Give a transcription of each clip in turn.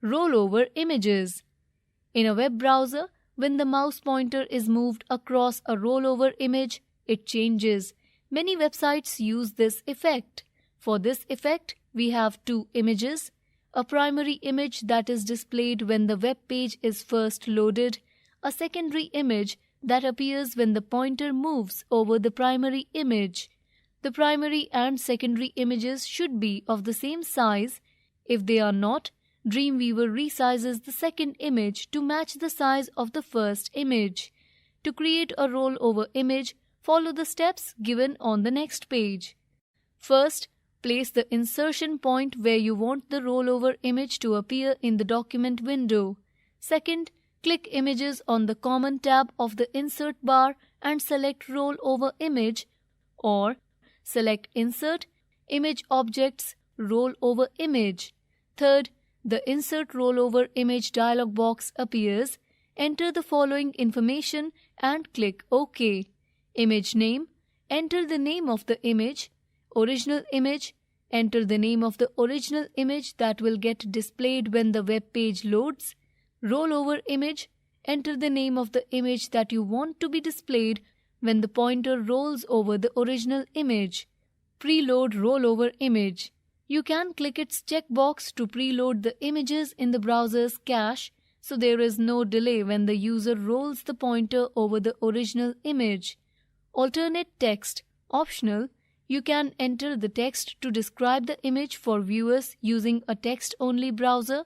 Rollover images. In a web browser, when the mouse pointer is moved across a rollover image, it changes. Many websites use this effect. For this effect, we have two images: a primary image that is displayed when the web page is first loaded, a secondary image that appears when the pointer moves over the primary image. The primary and secondary images should be of the same size. If they are not, Dreamweaver resizes the second image to match the size of the first image. To create a rollover image, follow the steps given on the next page. First, place the insertion point where you want the rollover image to appear in the document window. Second, click Images on the Common tab of the Insert bar and select Rollover Image, or select Insert, Image Objects, Rollover Image. Third, the Insert Rollover Image dialog box appears. Enter the following information and click OK. Image name. Enter the name of the image. Original image. Enter the name of the original image that will get displayed when the web page loads. Rollover image. Enter the name of the image that you want to be displayed when the pointer rolls over the original image. Preload rollover image. You can click its checkbox to preload the images in the browser's cache, so there is no delay when the user rolls the pointer over the original image. Alternate text. Optional. You can enter the text to describe the image for viewers using a text-only browser.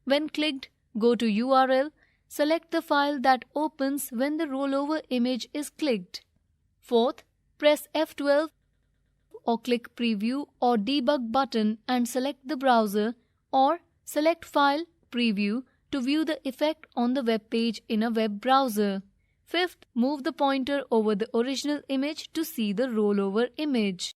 When clicked, go to URL. Select the file that opens when the rollover image is clicked. Fourth, press F12 or click Preview or Debug button and select the browser, or select File, Preview to view the effect on the web page in a web browser. Fifth, move the pointer over the original image to see the rollover image.